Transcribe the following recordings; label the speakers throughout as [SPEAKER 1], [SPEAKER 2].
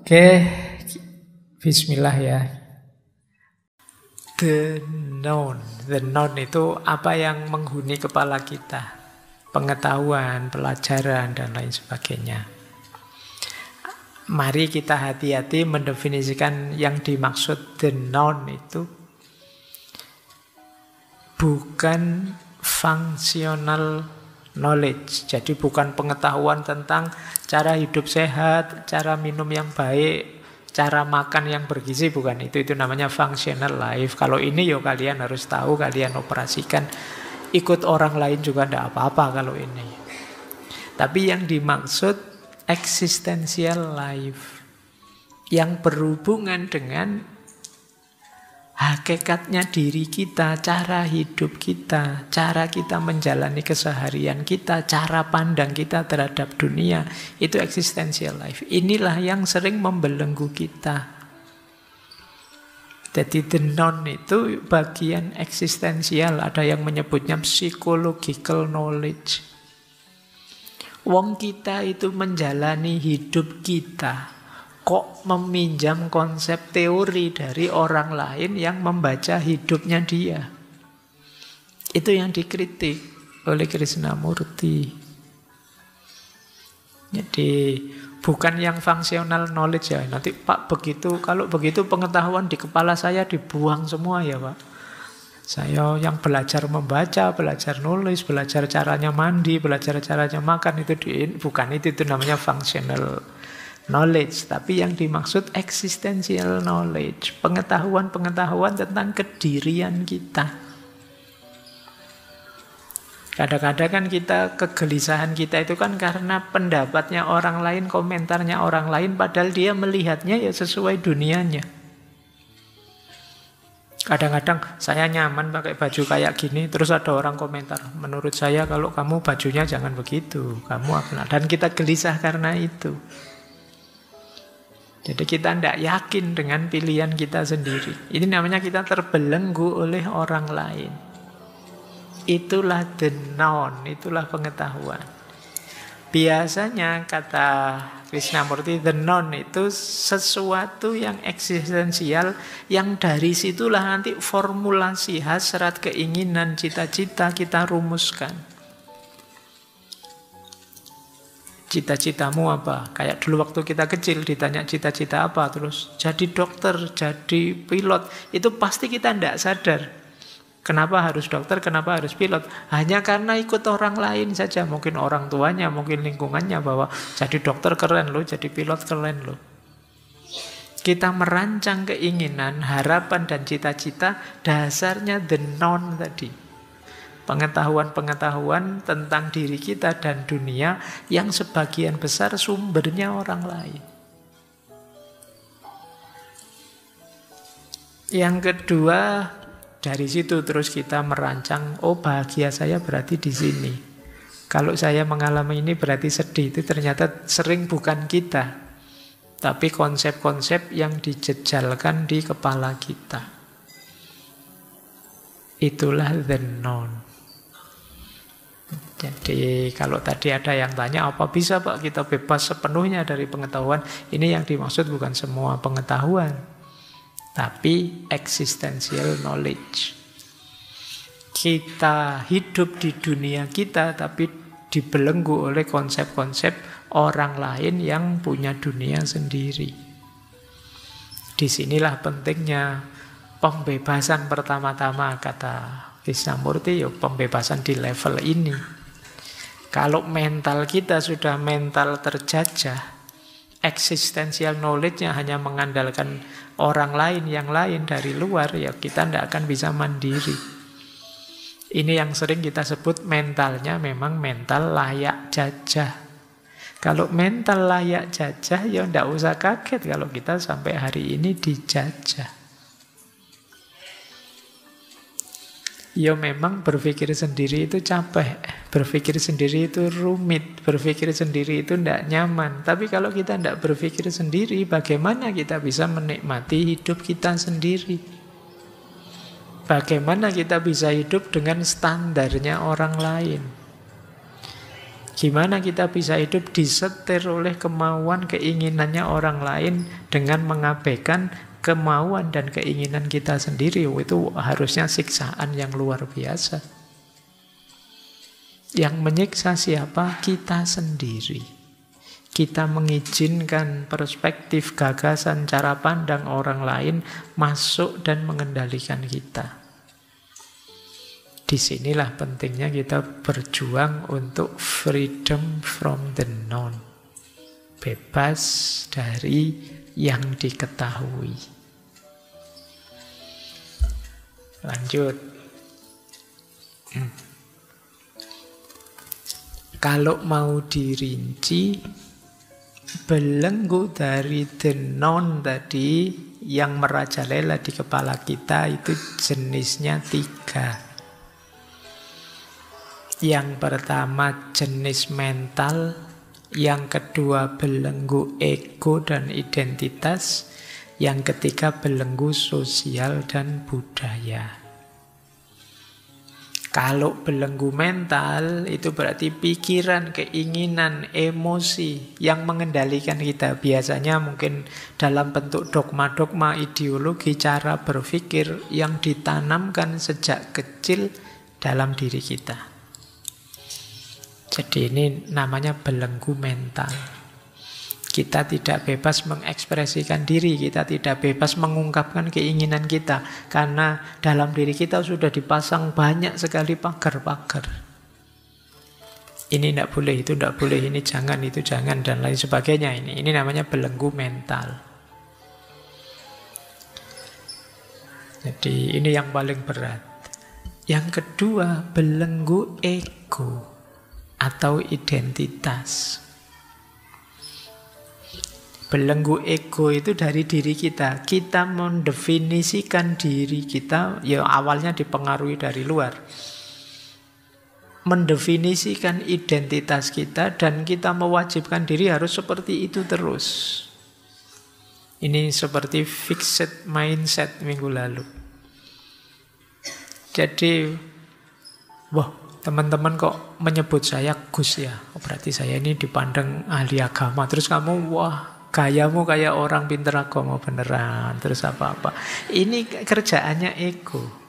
[SPEAKER 1] Oke, bismillah ya. The known. The known itu apa yang menghuni kepala kita. Pengetahuan, pelajaran, dan lain sebagainya. Mari kita hati-hati mendefinisikan yang dimaksud the known itu bukan functional knowledge. Jadi bukan pengetahuan tentang cara hidup sehat, cara minum yang baik, cara makan yang bergizi, bukan itu. Itu namanya functional life. Kalau ini ya kalian harus tahu, kalian operasikan. Ikut orang lain juga tidak apa-apa kalau ini. Tapi yang dimaksud existential life, yang berhubungan dengan hakikatnya diri kita, cara hidup kita, cara kita menjalani keseharian kita, cara pandang kita terhadap dunia, itu existential life. Inilah yang sering membelenggu kita. Jadi the known itu bagian eksistensial, ada yang menyebutnya psychological knowledge. Wong kita itu menjalani hidup kita, kok meminjam konsep teori dari orang lain yang membaca hidupnya dia. Itu yang dikritik oleh Krishnamurti. Jadi bukan yang functional knowledge ya. Nanti Pak begitu, kalau begitu pengetahuan di kepala saya dibuang semua ya Pak. Saya yang belajar membaca, belajar nulis, belajar caranya mandi, belajar caranya makan, bukan itu namanya functional knowledge. Tapi yang dimaksud existential knowledge, pengetahuan-pengetahuan tentang kedirian kita. Kadang-kadang kan kegelisahan kita itu kan karena pendapatnya orang lain, komentarnya orang lain, padahal dia melihatnya ya sesuai dunianya. Kadang-kadang saya nyaman pakai baju kayak gini, terus ada orang komentar, menurut saya kalau kamu bajunya jangan begitu, kamu akan, dan kita gelisah karena itu. Jadi kita tidak yakin dengan pilihan kita sendiri. Ini namanya kita terbelenggu oleh orang lain. Itulah the known, itulah pengetahuan. Biasanya kata Krishnamurti, the known itu sesuatu yang eksistensial, yang dari situlah nanti formulasi hasrat, keinginan, cita-cita kita rumuskan. Cita-citamu apa? Kayak dulu waktu kita kecil ditanya cita-cita apa, terus jadi dokter, jadi pilot. Itu pasti kita tidak sadar. Kenapa harus dokter, kenapa harus pilot? Hanya karena ikut orang lain saja. Mungkin orang tuanya, mungkin lingkungannya, bahwa jadi dokter keren loh, jadi pilot keren loh. Kita merancang keinginan, harapan, dan cita-cita dasarnya the known tadi. Pengetahuan-pengetahuan tentang diri kita dan dunia yang sebagian besar sumbernya orang lain. Yang kedua, dari situ terus kita merancang, oh bahagia saya berarti di sini. Kalau saya mengalami ini berarti sedih. Itu ternyata sering bukan kita, tapi konsep-konsep yang dijejalkan di kepala kita. Itulah the known. Jadi kalau tadi ada yang tanya, apa bisa Pak kita bebas sepenuhnya dari pengetahuan? Ini yang dimaksud bukan semua pengetahuan, tapi existential knowledge. Kita hidup di dunia kita, tapi dibelenggu oleh konsep-konsep orang lain yang punya dunia sendiri. Disinilah pentingnya pembebasan pertama-tama, kata Krishnamurti, ya pembebasan di level ini. Kalau mental kita sudah mental terjajah, existential knowledge-nya hanya mengandalkan orang lain, yang lain dari luar, ya kita tidak akan bisa mandiri. Ini yang sering kita sebut mentalnya memang mental layak jajah. Kalau mental layak jajah, ya tidak usah kaget kalau kita sampai hari ini dijajah. Ya memang berpikir sendiri itu capek, berpikir sendiri itu rumit, berpikir sendiri itu tidak nyaman. Tapi kalau kita tidak berpikir sendiri, bagaimana kita bisa menikmati hidup kita sendiri? Bagaimana kita bisa hidup dengan standarnya orang lain? Gimana kita bisa hidup disetir oleh kemauan, keinginannya orang lain dengan mengabaikan kemauan dan keinginan kita sendiri? Itu harusnya siksaan yang luar biasa. Yang menyiksa siapa? Kita sendiri. Kita mengizinkan perspektif, gagasan, cara pandang orang lain masuk dan mengendalikan kita. Disinilah pentingnya kita berjuang untuk freedom from the known. Bebas dari yang diketahui. Lanjut. Kalau mau dirinci, belenggu dari the known tadi yang merajalela di kepala kita itu jenisnya 3. Yang pertama jenis mental, yang kedua belenggu ego dan identitas, yang ketiga belenggu sosial dan budaya. Kalau belenggu mental itu berarti pikiran, keinginan, emosi yang mengendalikan kita. Biasanya mungkin dalam bentuk dogma-dogma, ideologi, cara berpikir yang ditanamkan sejak kecil dalam diri kita. Jadi ini namanya belenggu mental. Kita tidak bebas mengekspresikan diri, kita tidak bebas mengungkapkan keinginan kita. Karena dalam diri kita sudah dipasang banyak sekali pagar-pagar. Ini tidak boleh, itu tidak boleh, ini jangan, itu jangan, dan lain sebagainya. Ini namanya belenggu mental. Jadi ini yang paling berat. Yang kedua, belenggu ego atau identitas. Belenggu ego itu dari diri kita. Kita mendefinisikan diri kita, ya awalnya dipengaruhi dari luar. Mendefinisikan identitas kita dan kita mewajibkan diri harus seperti itu terus. Ini seperti fixed mindset minggu lalu. Jadi, teman-teman kok menyebut saya Gus ya? Berarti saya ini dipandang ahli agama. Terus kamu, gayamu kayak orang pinter agama beneran. Terus apa-apa. Ini kerjaannya ego.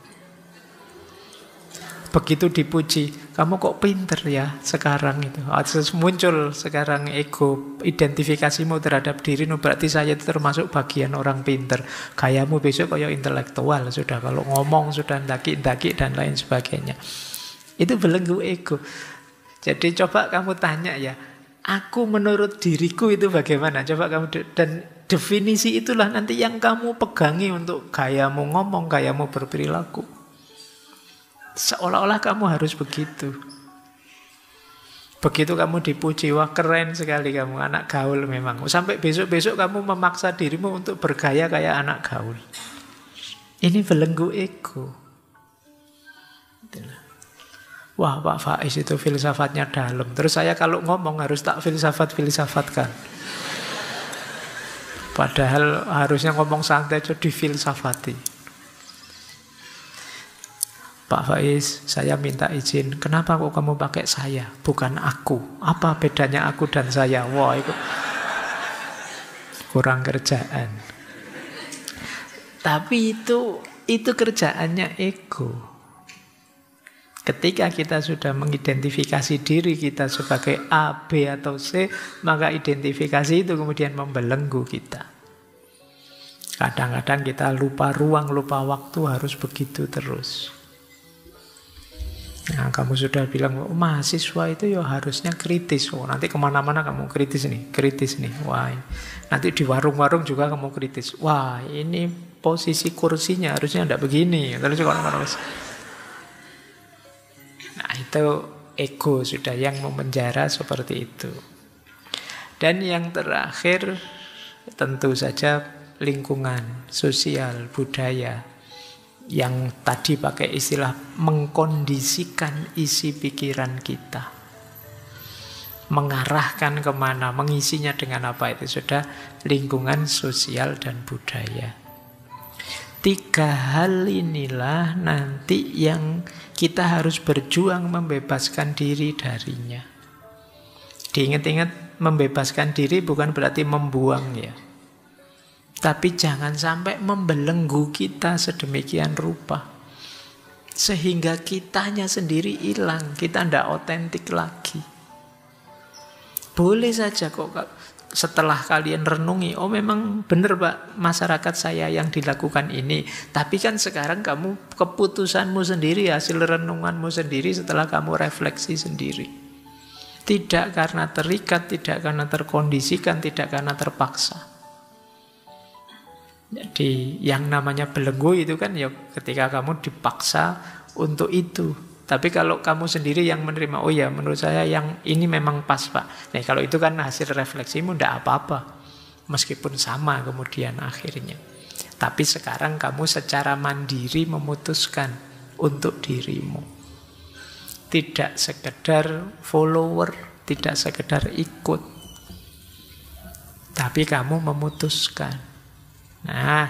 [SPEAKER 1] Begitu dipuji, kamu kok pinter ya sekarang itu. Terus muncul sekarang ego, identifikasimu terhadap diri. Berarti saya itu termasuk bagian orang pinter. Gayamu besok kayak intelektual sudah. Kalau ngomong sudah ndaki-ndaki dan lain sebagainya. Itu belenggu ego. Jadi coba kamu tanya ya, aku menurut diriku itu bagaimana? Coba kamu, dan definisi itulah nanti yang kamu pegangi untuk gayamu ngomong, gayamu berperilaku. Seolah-olah kamu harus begitu. Begitu kamu dipuji, wah keren sekali kamu, anak gaul memang. Sampai besok-besok kamu memaksa dirimu untuk bergaya kayak anak gaul. Ini belenggu ego. Wah Pak Faiz itu filsafatnya dalam. Terus saya kalau ngomong harus tak filsafat-filsafatkan. Padahal harusnya ngomong santai aja difilsafati. Pak Faiz, saya minta izin. Kenapa kok kamu pakai saya, bukan aku? Apa bedanya aku dan saya? Wah, itu kurang kerjaan. Tapi itu kerjaannya ego. Ketika kita sudah mengidentifikasi diri kita sebagai A, B, atau C, maka identifikasi itu kemudian membelenggu kita. Kadang-kadang kita lupa ruang, lupa waktu, harus begitu terus. Nah, kamu sudah bilang, mahasiswa itu ya harusnya kritis. Nanti kemana-mana kamu kritis nih. Wah, nanti di warung-warung juga kamu kritis. Wah, ini posisi kursinya harusnya tidak begini. Terus nah, itu ego sudah yang memenjara seperti itu. Dan yang terakhir, tentu saja lingkungan, sosial, budaya. Yang tadi pakai istilah mengkondisikan isi pikiran kita, mengarahkan kemana, mengisinya dengan apa, itu sudah lingkungan, sosial, dan budaya. 3 hal inilah nanti yang kita harus berjuang membebaskan diri darinya. Diingat-ingat, membebaskan diri bukan berarti membuang ya. Tapi jangan sampai membelenggu kita sedemikian rupa. Sehingga kitanya sendiri hilang, kita tidak otentik lagi. Boleh saja kok setelah kalian renungi, oh memang benar Pak, masyarakat saya yang dilakukan ini. Tapi kan sekarang kamu keputusanmu sendiri, hasil renunganmu sendiri setelah kamu refleksi sendiri. Tidak karena terikat, tidak karena terkondisikan, tidak karena terpaksa. Jadi yang namanya belenggu itu kan ya ketika kamu dipaksa untuk itu. Tapi kalau kamu sendiri yang menerima, oh ya menurut saya yang ini memang pas Pak. Nah kalau itu kan hasil refleksimu tidak apa-apa. Meskipun sama kemudian akhirnya. Tapi sekarang kamu secara mandiri memutuskan untuk dirimu. Tidak sekedar follower, tidak sekedar ikut. Tapi kamu memutuskan. Nah,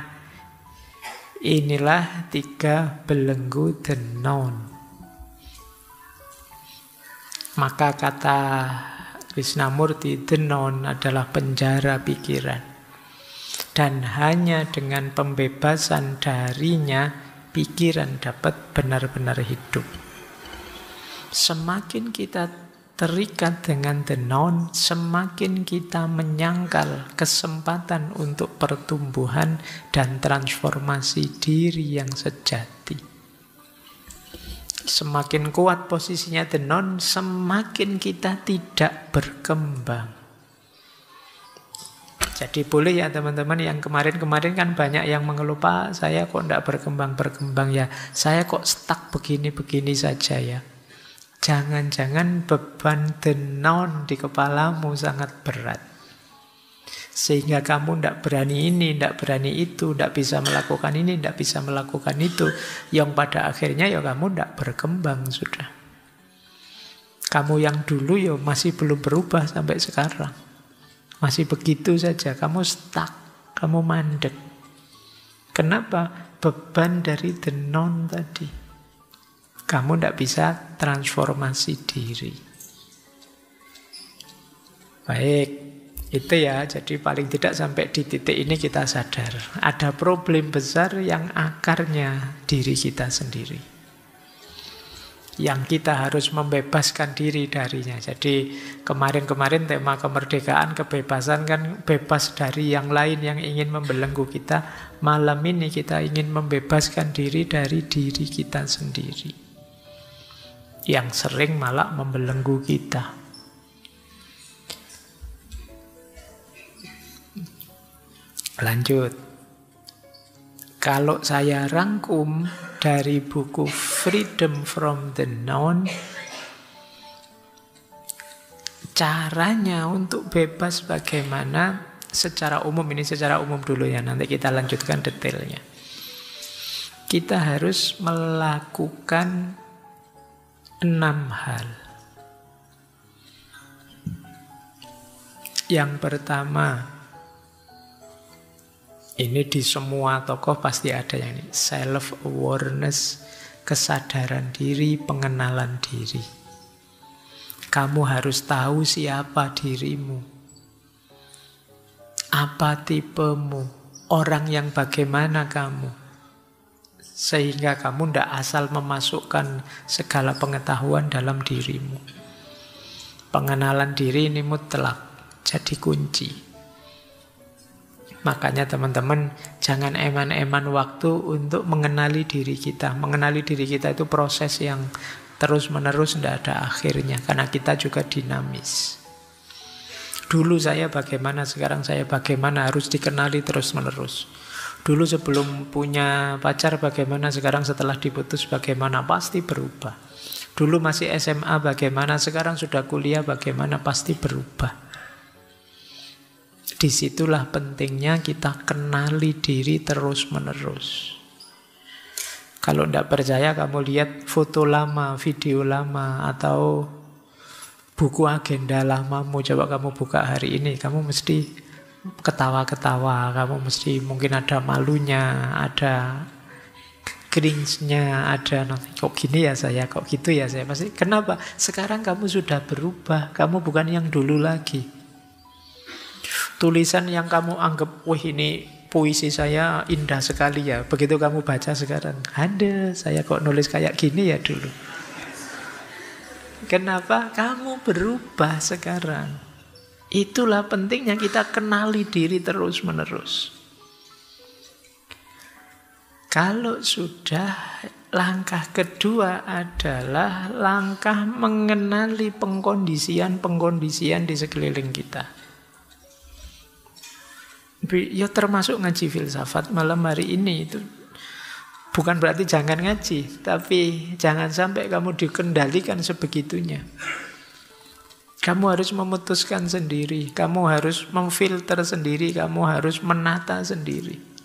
[SPEAKER 1] inilah 3 belenggu the known. Maka kata Krishnamurti, the known adalah penjara pikiran. Dan hanya dengan pembebasan darinya, pikiran dapat benar-benar hidup. Semakin kita terikat dengan the known, semakin kita menyangkal kesempatan untuk pertumbuhan dan transformasi diri yang sejati. Semakin kuat posisinya the known, semakin kita tidak berkembang. Jadi boleh ya teman-teman, yang kemarin-kemarin kan banyak yang mengeluh, Pak, saya kok tidak berkembang-berkembang ya, saya kok stuck begini-begini saja ya. Jangan-jangan beban the known di kepalamu sangat berat. Sehingga kamu tidak berani ini, tidak berani itu, tidak bisa melakukan ini, tidak bisa melakukan itu. Yang pada akhirnya ya kamu tidak berkembang sudah. Kamu yang dulu ya masih belum berubah sampai sekarang. Masih begitu saja, kamu stuck, kamu mandek. Kenapa? Beban dari the known tadi. Kamu tidak bisa transformasi diri. Baik. Itu ya, jadi paling tidak sampai di titik ini kita sadar ada problem besar yang akarnya diri kita sendiri, yang kita harus membebaskan diri darinya. Jadi kemarin-kemarin tema kemerdekaan, kebebasan kan bebas dari yang lain yang ingin membelenggu kita. Malam ini kita ingin membebaskan diri dari diri kita sendiri, yang sering malah membelenggu kita. Lanjut. Kalau saya rangkum dari buku Freedom from the Known, caranya untuk bebas bagaimana secara umum, ini secara umum dulu ya, nanti kita lanjutkan detailnya. Kita harus melakukan 6 hal. Yang pertama, ini di semua tokoh pasti ada yang ini, self-awareness, kesadaran diri, pengenalan diri. Kamu harus tahu siapa dirimu, apa tipemu, orang yang bagaimana kamu. Sehingga kamu tidak asal memasukkan segala pengetahuan dalam dirimu. Pengenalan diri ini mutlak, jadi kunci. Makanya teman-teman jangan eman-eman waktu untuk mengenali diri kita. Mengenali diri kita itu proses yang terus-menerus, tidak ada akhirnya. Karena kita juga dinamis. Dulu saya bagaimana, sekarang saya bagaimana, harus dikenali terus-menerus. Dulu sebelum punya pacar bagaimana, sekarang setelah diputus bagaimana, pasti berubah. Dulu masih SMA bagaimana, sekarang sudah kuliah bagaimana, pasti berubah. Disitulah pentingnya kita kenali diri terus-menerus. Kalau tidak percaya, kamu lihat foto lama, video lama, atau buku agenda lamamu. Coba kamu buka hari ini, kamu mesti ketawa-ketawa, kamu mesti mungkin ada malunya, ada cringe-nya, ada kok gini ya saya, kok gitu ya saya. Pasti kenapa? Sekarang kamu sudah berubah, kamu bukan yang dulu lagi. Tulisan yang kamu anggap, wah ini puisi saya indah sekali ya, begitu kamu baca sekarang, ada saya kok nulis kayak gini ya dulu. Kenapa? Kamu berubah sekarang. Itulah pentingnya kita kenali diri terus-menerus. Kalau sudah, langkah kedua adalah langkah mengenali pengkondisian-pengkondisian di sekeliling kita. Ya termasuk ngaji filsafat malam hari ini itu. Bukan berarti jangan ngaji, tapi jangan sampai kamu dikendalikan sebegitunya. Kamu harus memutuskan sendiri, kamu harus memfilter sendiri, kamu harus menata sendiri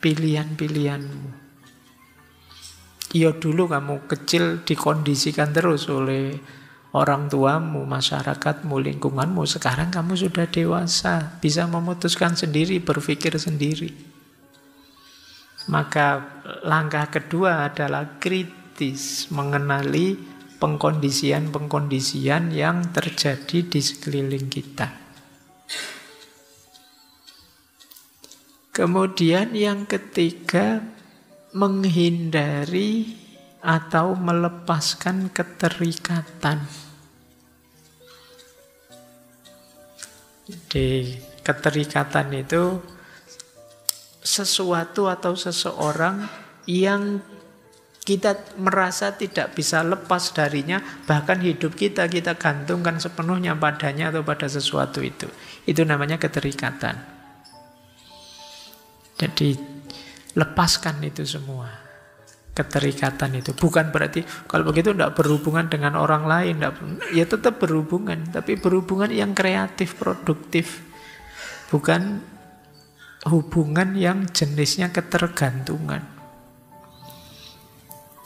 [SPEAKER 1] pilihan-pilihanmu. Ya dulu kamu kecil dikondisikan terus oleh orang tuamu, masyarakatmu, lingkunganmu. Sekarang kamu sudah dewasa, bisa memutuskan sendiri, berpikir sendiri. Maka langkah kedua adalah kritis, mengenali pengkondisian-pengkondisian yang terjadi di sekeliling kita. Kemudian yang ketiga, menghindari atau melepaskan keterikatan. Jadi keterikatan itu sesuatu atau seseorang yang kita merasa tidak bisa lepas darinya, bahkan hidup kita gantungkan sepenuhnya padanya atau pada sesuatu itu. Itu namanya keterikatan. Jadi lepaskan itu semua. Keterikatan itu bukan berarti kalau begitu tidak berhubungan dengan orang lain, ya tetap berhubungan, tapi berhubungan yang kreatif, produktif, bukan hubungan yang jenisnya ketergantungan.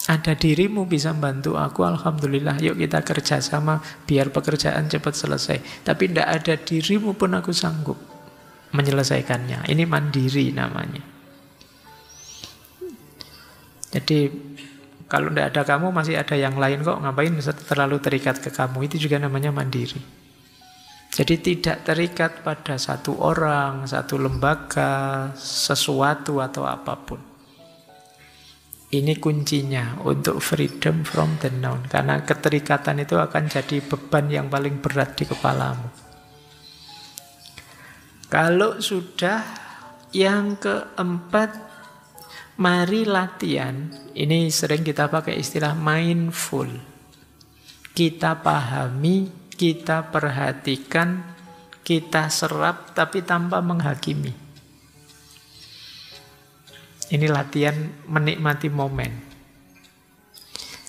[SPEAKER 1] Ada dirimu bisa membantu aku, alhamdulillah, yuk kita kerjasama biar pekerjaan cepat selesai. Tapi tidak ada dirimu pun aku sanggup menyelesaikannya. Ini mandiri namanya. Jadi kalau tidak ada kamu masih ada yang lain kok, ngapain terlalu terikat ke kamu, itu juga namanya mandiri. Jadi tidak terikat pada satu orang, satu lembaga, sesuatu atau apapun. Ini kuncinya untuk freedom from the known. Karena keterikatan itu akan jadi beban yang paling berat di kepalamu. Kalau sudah, yang keempat, mari latihan. Ini sering kita pakai istilah mindful. Kita pahami, kita perhatikan, kita serap, tapi tanpa menghakimi. Ini latihan menikmati momen.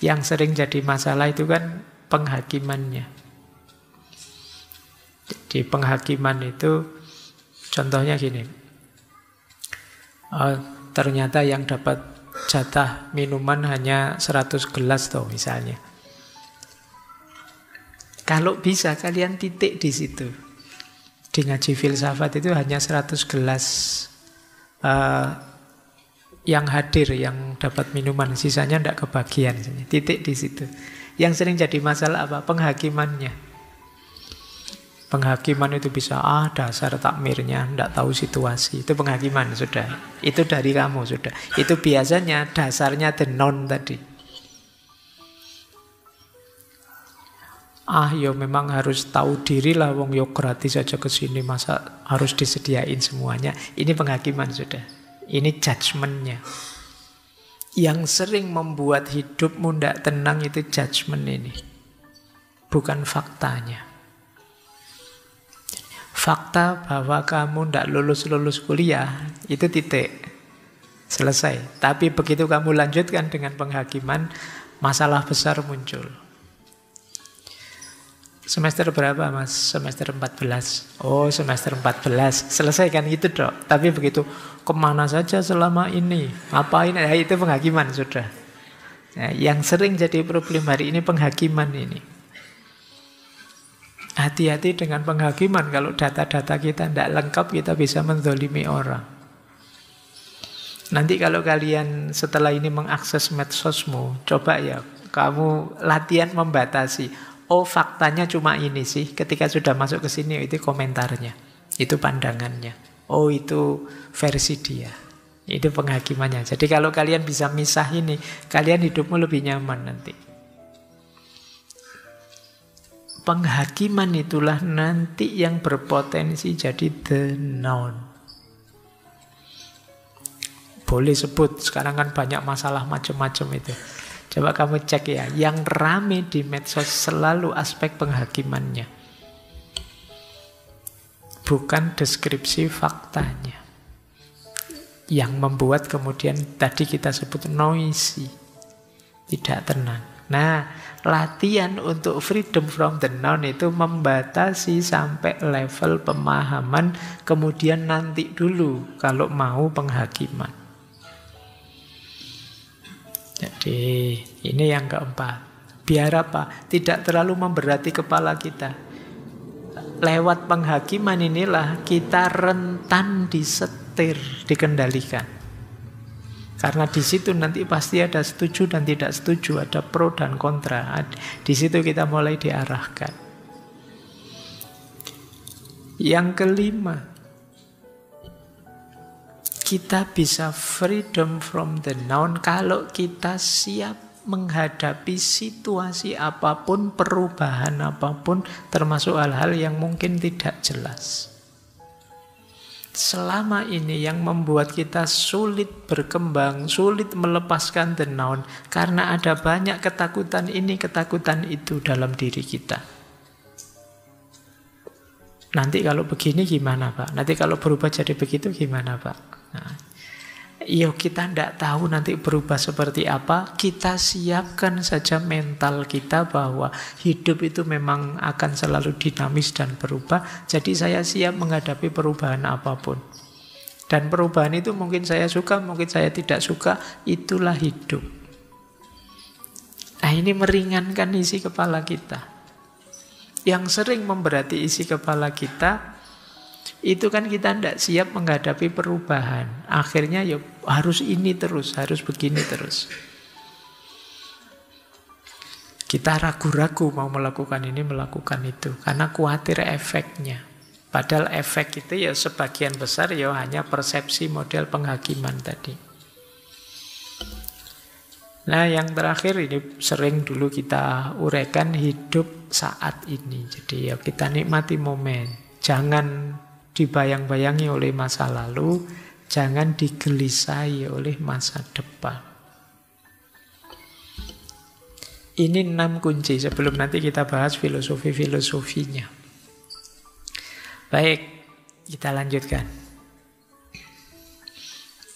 [SPEAKER 1] Yang sering jadi masalah itu kan penghakimannya. Jadi penghakiman itu contohnya gini. Ternyata yang dapat jatah minuman hanya 100 gelas toh misalnya. Kalau bisa kalian titik di situ. Di ngaji filsafat itu hanya 100 gelas yang hadir, yang dapat minuman. Sisanya tidak kebagian. Titik di situ. Yang sering jadi masalah apa? Penghakimannya. Penghakiman itu bisa, dasar takmirnya, tidak tahu situasi. Itu penghakiman sudah. Itu dari kamu sudah. Itu biasanya dasarnya the known tadi. Ya memang harus tahu diri lah, wong yo gratis aja ke sini, masa harus disediain semuanya. Ini penghakiman sudah. Ini judgmentnya. Yang sering membuat hidupmu tidak tenang itu judgment ini. Bukan faktanya. Fakta bahwa kamu tidak lulus kuliah, itu titik. Selesai. Tapi begitu kamu lanjutkan dengan penghakiman, masalah besar muncul. Semester berapa mas? Semester 14. Oh semester 14. Selesai kan gitu dok. Tapi begitu kemana saja selama ini? Ngapain? Ya, itu penghakiman sudah. Nah, yang sering jadi problem hari ini penghakiman ini. Hati-hati dengan penghakiman. Kalau data-data kita tidak lengkap, kita bisa menzolimi orang. Nanti kalau kalian setelah ini mengakses medsosmu, coba ya kamu latihan membatasi. Oh, faktanya cuma ini sih. Ketika sudah masuk ke sini, itu komentarnya. Itu pandangannya. Oh, itu versi dia. Itu penghakimannya. Jadi kalau kalian bisa misah ini, kalian hidupmu lebih nyaman nanti. Penghakiman itulah nanti yang berpotensi jadi the noun. Boleh sebut, sekarang kan banyak masalah macam-macam itu. Coba kamu cek ya, yang rame di medsos selalu aspek penghakimannya. Bukan deskripsi faktanya. Yang membuat kemudian tadi kita sebut noisy. Tidak tenang. Nah, latihan untuk freedom from the noun itu membatasi sampai level pemahaman, kemudian nanti dulu kalau mau penghakiman. Jadi ini yang keempat. Biar apa? Tidak terlalu memberati kepala kita. Lewat penghakiman inilah kita rentan disetir, dikendalikan. Karena di situ nanti pasti ada setuju dan tidak setuju, ada pro dan kontra. Di situ kita mulai diarahkan. Yang kelima, kita bisa freedom from the noun kalau kita siap menghadapi situasi apapun, perubahan apapun, termasuk hal-hal yang mungkin tidak jelas. Selama ini yang membuat kita sulit berkembang, sulit melepaskan the noun, karena ada banyak ketakutan ini, ketakutan itu dalam diri kita. Nanti kalau begini gimana Pak? Nanti kalau berubah jadi begitu gimana Pak? Nah, kita tidak tahu nanti berubah seperti apa. Kita siapkan saja mental kita bahwa hidup itu memang akan selalu dinamis dan berubah. Jadi saya siap menghadapi perubahan apapun. Dan perubahan itu mungkin saya suka, mungkin saya tidak suka. Itulah hidup. Nah, ini meringankan isi kepala kita. Yang sering memberati isi kepala kita, itu kan kita tidak siap menghadapi perubahan. Akhirnya ya harus ini terus, harus begini terus. Kita ragu-ragu mau melakukan ini, melakukan itu. Karena khawatir efeknya. Padahal efek itu ya sebagian besar ya hanya persepsi model penghakiman tadi. Nah, yang terakhir ini sering dulu kita uraikan, hidup saat ini. Jadi ya kita nikmati momen. Jangan dibayang-bayangi oleh masa lalu, jangan digelisahi oleh masa depan. Ini 6 kunci sebelum nanti kita bahas filosofi-filosofinya. Baik, kita lanjutkan.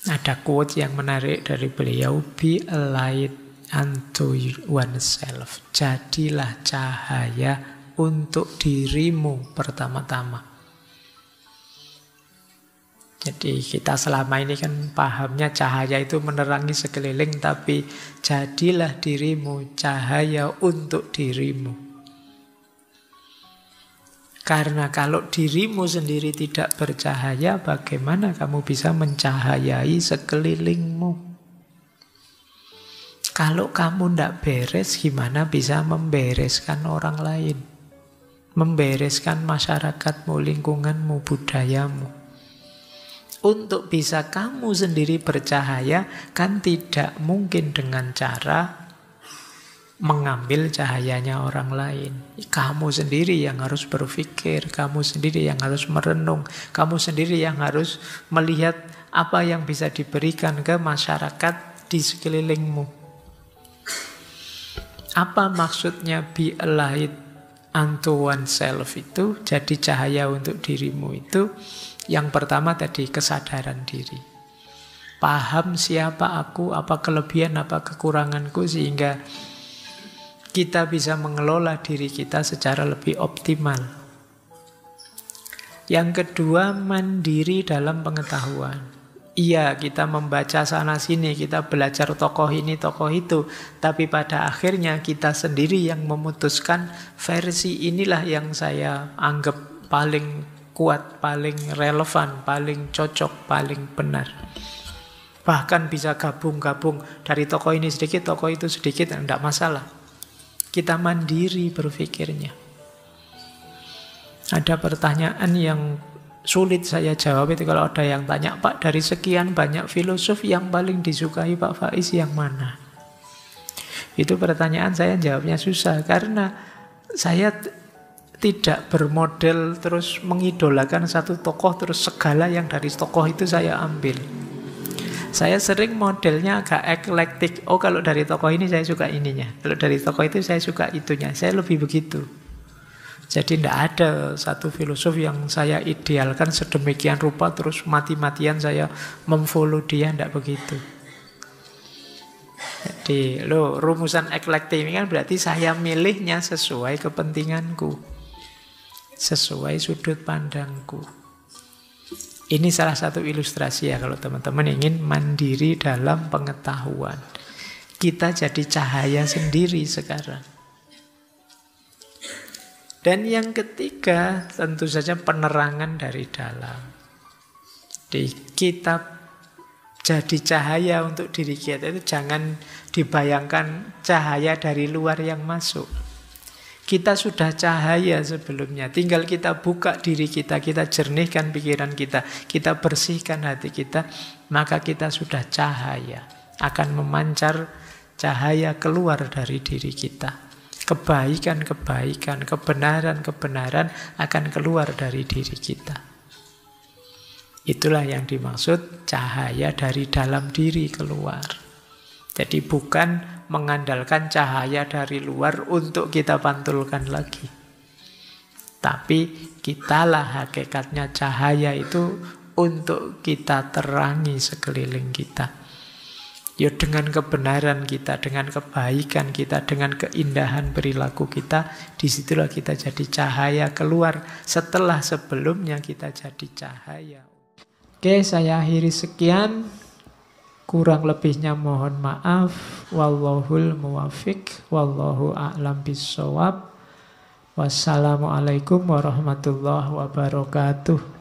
[SPEAKER 1] Ada quote yang menarik dari beliau, be a light unto oneself. Jadilah cahaya untuk dirimu pertama-tama. Jadi kita selama ini kan pahamnya cahaya itu menerangi sekeliling, tapi jadilah dirimu cahaya untuk dirimu. Karena kalau dirimu sendiri tidak bercahaya, bagaimana kamu bisa mencahayai sekelilingmu? Kalau kamu tidak beres, gimana bisa membereskan orang lain? Membereskan masyarakatmu, lingkunganmu, budayamu. Untuk bisa kamu sendiri bercahaya, kan tidak mungkin dengan cara mengambil cahayanya orang lain. Kamu sendiri yang harus berpikir, kamu sendiri yang harus merenung, kamu sendiri yang harus melihat apa yang bisa diberikan ke masyarakat di sekelilingmu. Apa maksudnya be a light unto oneself itu, jadi cahaya untuk dirimu itu? Yang pertama tadi kesadaran diri. Paham siapa aku, apa kelebihan, apa kekuranganku, sehingga kita bisa mengelola diri kita secara lebih optimal. Yang kedua, mandiri dalam pengetahuan. Iya, kita membaca sana-sini, kita belajar tokoh ini, tokoh itu. Tapi pada akhirnya kita sendiri yang memutuskan versi inilah yang saya anggap paling kuat, paling relevan, paling cocok, paling benar. Bahkan bisa gabung-gabung dari tokoh ini sedikit, tokoh itu sedikit, tidak masalah. Kita mandiri berpikirnya. Ada pertanyaan yang sulit saya jawab itu kalau ada yang tanya, Pak, dari sekian banyak filosof yang paling disukai Pak Faiz yang mana? Itu pertanyaan saya jawabnya susah, karena saya tidak bermodel terus mengidolakan satu tokoh terus segala yang dari tokoh itu saya ambil. Saya sering modelnya agak eklektik. Oh, kalau dari tokoh ini saya suka ininya, kalau dari tokoh itu saya suka itunya. Saya lebih begitu. Jadi tidak ada satu filosof yang saya idealkan sedemikian rupa terus mati-matian saya memfollow dia, tidak begitu. Jadi rumusan eklektik ini kan berarti saya milihnya sesuai kepentinganku, sesuai sudut pandangku. Ini salah satu ilustrasi ya kalau teman-teman ingin mandiri dalam pengetahuan. Kita jadi cahaya sendiri sekarang. Dan yang ketiga tentu saja penerangan dari dalam. Jadi kita jadi cahaya untuk diri kita itu jangan dibayangkan cahaya dari luar yang masuk. Kita sudah cahaya sebelumnya, tinggal kita buka diri kita, kita jernihkan pikiran kita bersihkan hati kita, maka kita sudah cahaya. Akan memancar cahaya keluar dari diri kita. Kebaikan-kebaikan, kebenaran-kebenaran akan keluar dari diri kita. Itulah yang dimaksud cahaya dari dalam diri keluar. Jadi bukan mengandalkan cahaya dari luar untuk kita pantulkan lagi. Tapi kitalah hakikatnya cahaya itu untuk kita terangi sekeliling kita. Ya dengan kebenaran kita, dengan kebaikan kita, dengan keindahan perilaku kita, disitulah kita jadi cahaya keluar setelah sebelumnya kita jadi cahaya. Oke, saya akhiri sekian. Kurang lebihnya mohon maaf. Wallahul muwafiq. Wallahu a'lam bissawab. Wassalamualaikum warahmatullahi wabarakatuh.